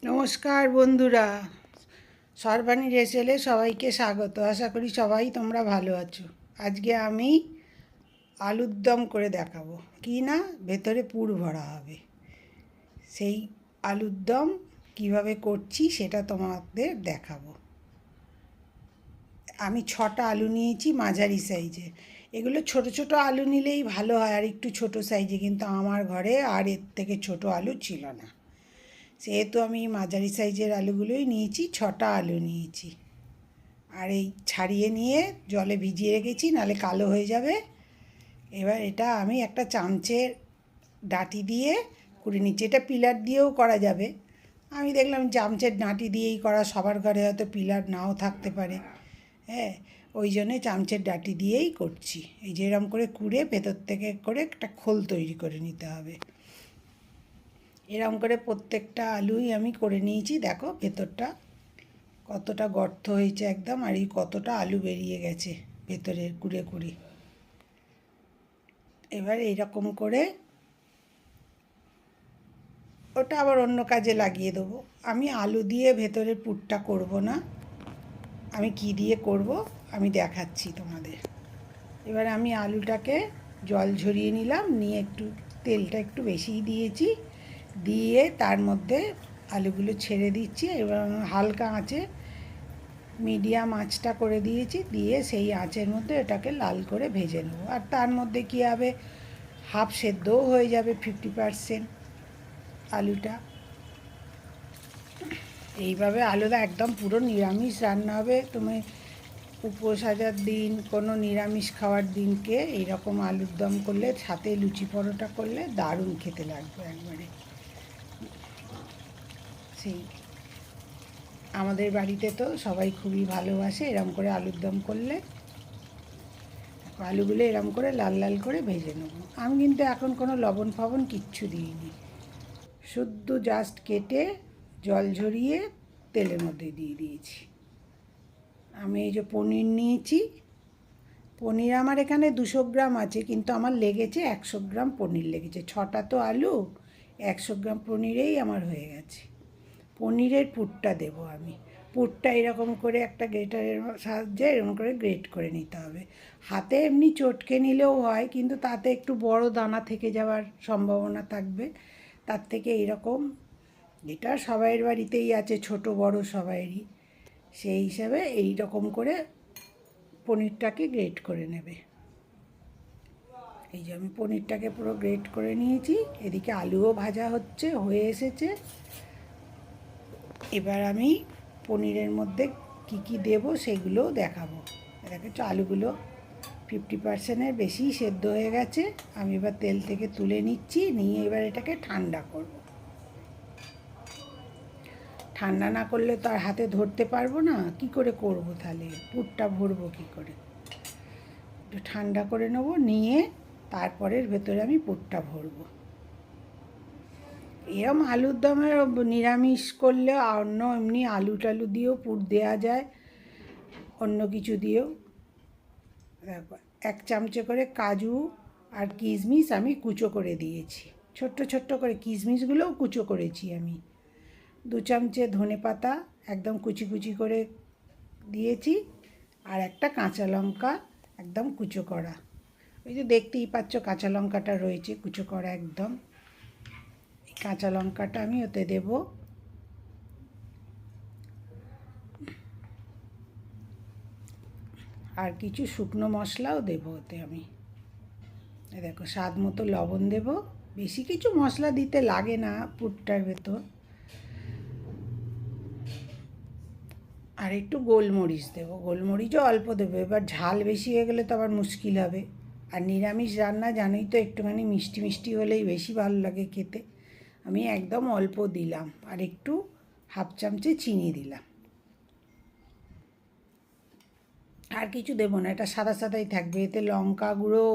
নমস্কার বন্ধুরা, সর্বাণী রেসেলে সবাইকে স্বাগত। আশা করি সবাই তোমরা ভালো আছো। আজকে আমি আলুর দম করে দেখাবো, কি না ভেতরে পুর ভরা হবে। সেই আলুর দম কীভাবে করছি সেটা তোমাদের দেখাবো। আমি 6টা আলু নিয়েছি মাঝারি সাইজে। এগুলো ছোট ছোট আলু নিলেই ভালো হয়, আর একটু ছোট সাইজে, কিন্তু আমার ঘরে আর এর থেকে ছোট আলু ছিল না, সেহেতু আমি মাঝারি সাইজের আলুগুলোই নিয়েছি। 6টা আলু নিয়েছি, আর এই ছাড়িয়ে নিয়ে জলে ভিজিয়ে রেখেছি, নাহলে কালো হয়ে যাবে। এবার এটা আমি একটা চামচের ডাঁটি দিয়ে করে নিচ্ছি। এটা পিলার দিয়েও করা যাবে, আমি দেখলাম চামচের ডাঁটি দিয়েই করা, সবার ঘরে হয়তো পিলার নাও থাকতে পারে। হ্যাঁ, ওই জন্যে চামচের ডাঁটি দিয়েই করছি। এই যে এরম করে কুড়ে ভেতর থেকে করে একটা খোল তৈরি করে নিতে হবে। এরম করে প্রত্যেকটা আলুই আমি করে নিয়েছি। দেখো ভেতরটা কতটা গর্ত হয়েছে একদম, আর এই কতটা আলু বেরিয়ে গেছে ভেতরের কুড়ে কুড়ি। এবার এইরকম করে ওটা আবার অন্য কাজে লাগিয়ে দেবো। আমি আলু দিয়ে ভেতরের পুরটা করব না, আমি কি দিয়ে করব আমি দেখাচ্ছি তোমাদের। এবার আমি আলুটাকে জল ঝরিয়ে নিলাম, নিয়ে একটু তেলটা একটু বেশিই দিয়েছি, দিয়ে তার মধ্যে আলুগুলো ছেড়ে দিচ্ছি। এবার হালকা আঁচে মিডিয়াম আঁচটা করে দিয়েছি, দিয়ে সেই আঁচের মধ্যে এটাকে লাল করে ভেজে নেবো। আর তার মধ্যে কী হবে, হাফ সেদ্ধও হয়ে যাবে, 50% আলুটা। এইভাবে আলুটা একদম পুরো নিরামিষ রান্না হবে। তুমি উপোস হাজার দিন, কোনো নিরামিষ খাওয়ার দিনকে এইরকম আলুর দম করলে, সাথে লুচি পরোটা করলে দারুণ খেতে লাগবে একবারে। সেই আমাদের বাড়িতে তো সবাই খুবই ভালোবাসে এরম করে আলুর দম করলে। আলুগুলো এরম করে লাল লাল করে ভেজে নেব। আমি কিন্তু এখন কোনো লবণ ফবণ কিচ্ছু দিইনি, শুদ্ধ জাস্ট কেটে জল ঝরিয়ে তেলের মধ্যে দিয়ে দিয়েছি। আমি এই যে পনির নিয়েছি, পনির আমার এখানে 200 গ্রাম আছে, কিন্তু আমার লেগেছে 100 গ্রাম পনির লেগেছে। 6টা তো আলু, 100 গ্রাম পনিরেই আমার হয়ে গেছে। পনিরের পুরটা দেব আমি। পুরটা এরকম করে একটা গ্রেটারের সাহায্যে এরকম করে গ্রেট করে নিতে হবে। হাতে এমনি চটকে নিলেও হয়, কিন্তু তাতে একটু বড় দানা থেকে যাওয়ার সম্ভাবনা থাকবে। তার থেকে এইরকম, এটা সবাইয়ের বাড়িতেই আছে, ছোট বড় সবাইয়েরই, সেই হিসাবে এই রকম করে পনিরটাকে গ্রেট করে নেবে। এই যে আমি পনিরটাকে পুরো গ্রেট করে নিয়েছি, এদিকে আলুও ভাজা হচ্ছে, হয়ে এসেছে। এবার আমি পনিরের মধ্যে কি কি দেব সেগুলোও দেখাবো। দেখেছো আলুগুলো 50%-এর বেশি সেদ্ধ হয়ে গেছে। আমি এবার তেল থেকে তুলে নিচ্ছি, নিয়ে এবার এটাকে ঠান্ডা করব। ঠান্ডা না করলে তো আর হাতে ধরতে পারবো না, কি করে করব তাহলে, পুরটা ভরবো কী করে। একটু ঠান্ডা করে নেব, নিয়ে তারপরের ভেতরে আমি পুরটা ভরবো। এরম আলুর দমের নিরামিষ করলে অন্য এমনি আলু টালু দিয়েও পুর দেওয়া যায়, অন্য কিছু দিয়েও। দেখো 1 চামচে করে কাজু আর কিশমিশ আমি কুচো করে দিয়েছি, ছোট্ট ছোট্ট করে কিশমিশগুলোও কুচো করেছি আমি। 2 চামচে ধনে পাতা একদম কুচি কুচি করে দিয়েছি, আর একটা কাঁচা লঙ্কা একদম কুচো করা। ওই যে দেখতেই পাচ্ছ কাঁচা লঙ্কাটা রয়েছে কুচো করা একদম, এই কাঁচা লঙ্কাটা আমি ওতে দেব। আর কিছু শুকনো মশলাও দেব ওতে আমি। দেখো স্বাদ মতো লবণ দেব, বেশি কিছু মশলা দিতে লাগে না পুরটার ভেতর। আর একটু গোলমরিচ দেবো, গোলমরিচও অল্প দেবো, এবার ঝাল বেশি হয়ে গেলে তো আবার মুশকিল হবে। আর নিরামিষ রান্না জানোই তো, একটুখানি মিষ্টি মিষ্টি হলেই বেশি ভালো লাগে খেতে। আমি একদম অল্প দিলাম, আর একটু হাফ চামচে চিনি দিলাম। আর কিছু দেবো না, এটা সাদা সাদাই থাকবে, এতে লঙ্কা গুঁড়ো,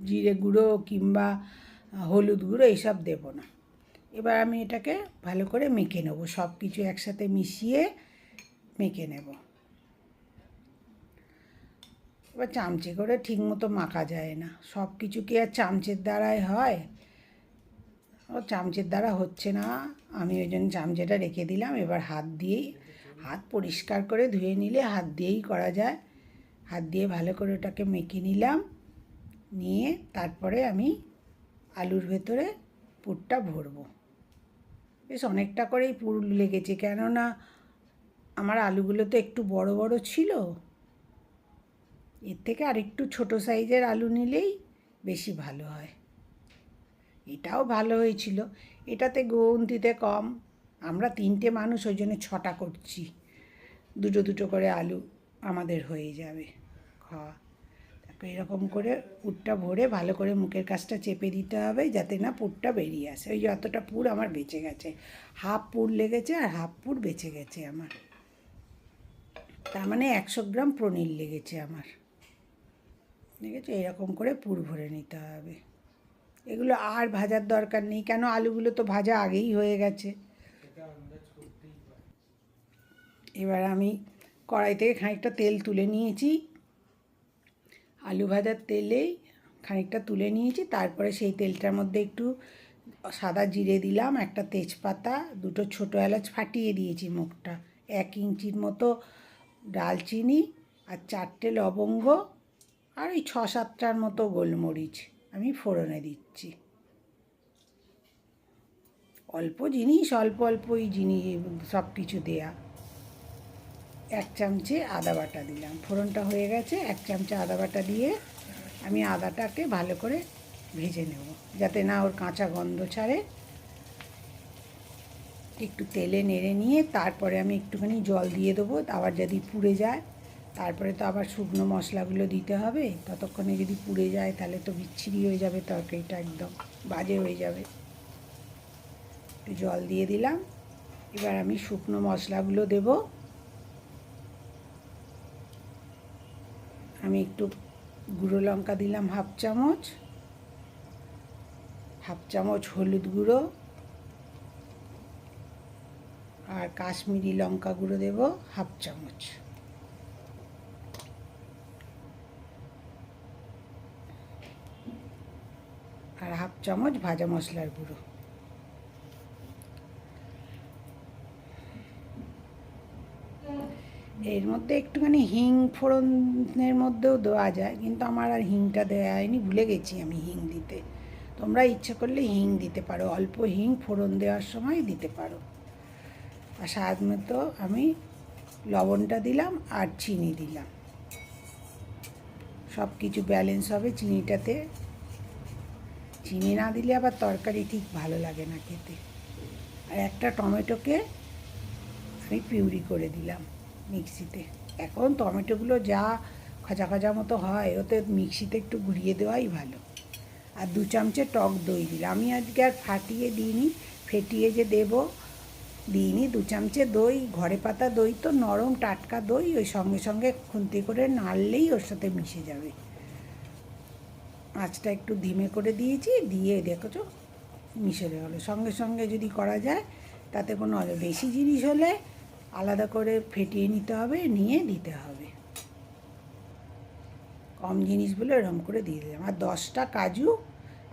জিরে গুঁড়ো কিংবা হলুদ গুঁড়ো এইসব দেবো না। এবার আমি এটাকে ভালো করে মেখে নেবো, সব কিছু একসাথে মিশিয়ে মেখে নেব। এবার চামচে করে ঠিক মতো মাখা যায় না, সব কিছু কি আর চামচের দ্বারাই হয়। ও চামচের দ্বারা হচ্ছে না, আমি ওই জন্য চামচেটা রেখে দিলাম। এবার হাত পরিষ্কার করে ধুয়ে নিলে হাত দিয়েই করা যায়। হাত দিয়ে ভালো করে ওটাকে মেখে নিলাম, নিয়ে তারপরে আমি আলুর ভেতরে পুরটা ভরবো। বেশ অনেকটা করেই পুর লেগেছে, কেননা আমার আলুগুলো তো একটু বড় বড় ছিল। এর থেকে আরেকটু ছোট সাইজের আলু নিলেই বেশি ভালো হয়। এটাও ভালো হয়েছিল, এটাতে গুনতিতে কম। আমরা 3টে মানুষ, ওই জন্য 6টা করছি। দুটো দুটো করে আলু আমাদের হয়ে যাবে খাওয়া। তারপর এরকম করে পুরটা ভরে ভালো করে মুখের কাছটা চেপে দিতে হবে, যাতে না পুরটা বেরিয়ে আসে। ওই যতটা পুর আমার বেঁচে গেছে, হাফ পুর লেগেছে আর হাফ পুর বেঁচে গেছে আমার। তার মানে 100 গ্রাম পনির লেগেছে আমার। দেখেছো, এরকম করে পুর ভরে নিতে হবে। এগুলো আর ভাজার দরকার নেই, কেন আলুগুলো তো ভাজা আগেই হয়ে গেছে। এবার আমি কড়াই থেকে খানিকটা তেল তুলে নিয়েছি, আলু ভাজার তেলেই খানিকটা তুলে নিয়েছি। তারপরে সেই তেলটার মধ্যে একটু সাদা জিরে দিলাম, একটা তেজপাতা, 2টো ছোটো এলাচ ফাটিয়ে দিয়েছি মুখটা, 1 ইঞ্চির মতো ডালচিনি আর 4টে লবঙ্গ আর ওই 6-7টার মতো গোলমরিচ আমি ফোড়নে দিচ্ছি। অল্প জিনিস, অল্পই জিনিস সব কিছু দেয়া। 1 চামচে আদা বাটা দিলাম, ফোড়নটা হয়ে গেছে। 1 চামচে আদা বাটা দিয়ে আমি আদাটাকে ভালো করে ভেজে নেব, যাতে না ওর কাঁচা গন্ধ ছাড়ে। একটু তেলে নেড়ে নিয়ে তারপরে আমি একটুখানি জল দিয়ে দেবো, আবার যদি পুড়ে যায়। তারপরে তো আবার শুকনো মশলাগুলো দিতে হবে, ততক্ষণে যদি পুড়ে যায় তাহলে তো বিচ্ছিরি হয়ে যাবে, তরকারিটা একদম বাজে হয়ে যাবে। একটু জল দিয়ে দিলাম। এবার আমি শুকনো মশলাগুলো দেব। আমি একটু গুঁড়ো লঙ্কা দিলাম হাফ চামচ হলুদ গুঁড়ো, আর কাশ্মীরি লঙ্কা গুঁড়ো দেব হাফ চামচ। আর হাফ চামচ ভাজা মশলার গুঁড়ো। এর মধ্যে একটুখানি হিং ফোড়নের মধ্যেও দেওয়া যায়, কিন্তু আমার আর হিংটা দেওয়া হয়নি, ভুলে গেছি আমি হিং দিতে। তোমরা ইচ্ছে করলে হিং দিতে পারো, অল্প হিং ফোড়ন দেওয়ার সময় দিতে পারো। আর স্বাদ মতো আমি লবণটা দিলাম আর চিনি দিলাম, সব কিছু ব্যালেন্স হবে চিনিটাতে। চিনি না দিলে আবার তরকারি ঠিক ভালো লাগে না খেতে। আর একটা টমেটোকে আমি পিউরি করে দিলাম মিক্সিতে। এখন টমেটোগুলো যা খজা খজা মতো হয়, ওতে মিক্সিতে একটু ঘুরিয়ে দেওয়াই ভালো। আর 2 চামচে টক দই দিলাম, আমি আজকে আর ফাটিয়ে দিইনি, ফেটিয়ে যে দেবো দিইনি। 2 চামচে দই, ঘরে পাতা দই তো, নরম টাটকা দই, ওই সঙ্গে সঙ্গে খুন্তি করে নাড়লেই ওর সাথে মিশে যাবে। আঁচটা একটু ধিমে করে দিয়েছি, দিয়ে দেখেছো মিশে গেল। সঙ্গে সঙ্গে যদি করা যায় তাতে কোনো বেশি জিনিস হলে আলাদা করে ফেটিয়ে নিতে হবে, নিয়ে দিতে হবে। কম জিনিসগুলো এরকম করে দিয়ে দিলাম। আর 10টা কাজু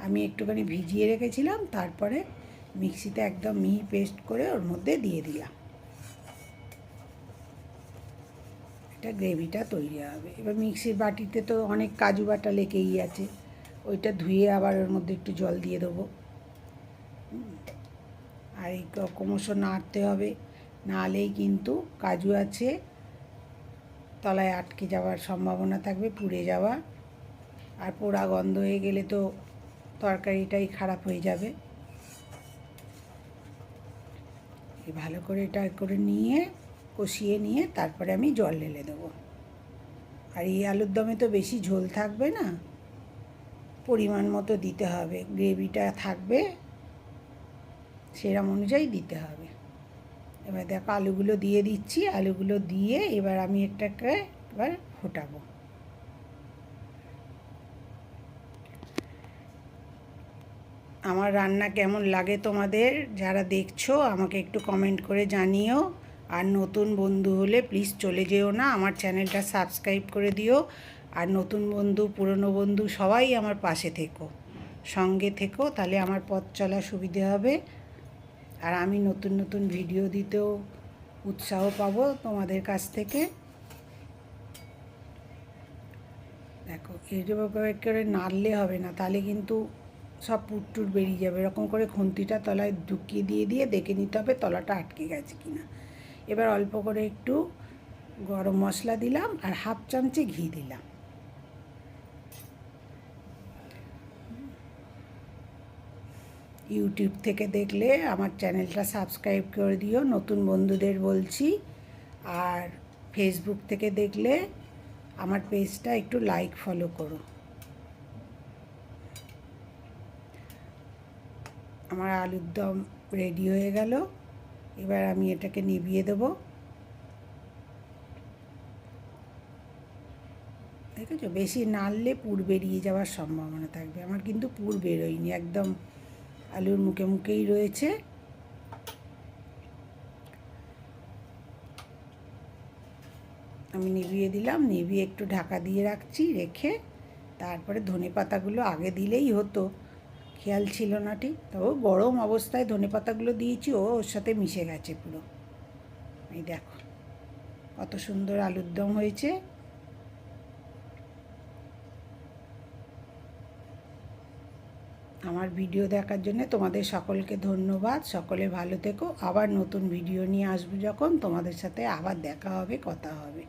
আমি একটুখানি ভিজিয়ে রেখেছিলাম, তারপরে মিক্সিতে একদম মিহি পেস্ট করে ওর মধ্যে দিয়ে দিলাম। এটা গ্রেভিটা তৈরি হবে। এবার মিক্সির বাটিতে তো অনেক কাজু বাটা লেগেই আছে, ওইটা ধুয়ে আবার ওর মধ্যে একটু জল দিয়ে দেবো। আর এই ক্রমশ নাড়তে হবে, নাহলেই কিন্তু কাজু আছে, তলায় আটকে যাওয়ার সম্ভাবনা থাকবে, পুড়ে যাওয়া। আর পোড়া গন্ধ হয়ে গেলে তো তরকারিটাই খারাপ হয়ে যাবে। ভালো করে এটা করে নিয়ে কষিয়ে নিয়ে তারপরে আমি জল ঢেলে দেবো। আর এই আলুর দমে তো বেশি ঝোল থাকবে না, পরিমাণ মতো দিতে হবে, গ্রেভিটা থাকবে সেরকম অনুযায়ী দিতে হবে। এবার দেখো আলুগুলো দিয়ে দিচ্ছি, আলুগুলো দিয়ে এবার আমি এটাকে এবার ফোটাবো। আমার রান্না কেমন লাগে তোমাদের যারা দেখছো আমাকে একটু কমেন্ট করে জানিও। আর নতুন বন্ধু হলে প্লিজ চলে যেও না, আমার চ্যানেলটা সাবস্ক্রাইব করে দিও। আর নতুন বন্ধু পুরনো বন্ধু সবাই আমার পাশে থেকো। সঙ্গে থেকো, তাহলে আমার পথ চলা সুবিধে হবে, আর আমি নতুন নতুন ভিডিও দিতেও উৎসাহ পাবো তোমাদের কাছ থেকে। দেখো এরকম করে নাড়লে হবে না, তাহলে কিন্তু সব পুটটুট বেরিয়ে যাবে। এরকম করে খুন্তিটা তলায় ঢুকিয়ে দিয়ে দেখে নিতে হবে তলাটা আটকে গেছে কি না। এবার অল্প করে একটু গরম মশলা দিলাম আর হাফ চামচে ঘি দিলাম। ইউটিউব থেকে দেখলে আমার চ্যানেলটা সাবস্ক্রাইব করে দিও, নতুন বন্ধুদের বলছি। আর ফেসবুক থেকে দেখলে আমার পেজটা একটু লাইক ফলো করো। আমার আলুর দম রেডি হয়ে গেল, এবার আমি এটাকে নিভিয়ে দেবো। দেখেছো, বেশি নাড়লে পুর বেরিয়ে যাওয়ার সম্ভাবনা থাকবে। আমার কিন্তু পুর বেরোয়নি, একদম আলুর মুখে মুখেই রয়েছে। আমি নিভিয়ে দিলাম, নিভিয়ে একটু ঢাকা দিয়ে রাখছি, রেখে তারপরে ধনেপাতাগুলো আগে দিলেই হতো, খেয়াল ছিল না ঠিক। তবে গরম অবস্থায় ধনেপাতাগুলো দিয়েছি, ওর সাথে মিশে গেছে পুরো। এই দেখো কত সুন্দর আলুর দম হয়েছে। আমার ভিডিও দেখার জন্য তোমাদের সকলকে ধন্যবাদ। সকলে ভালো থেকো। আবার নতুন ভিডিও নিয়ে আসবো, যখন তোমাদের সাথে আবার দেখা হবে, কথা হবে।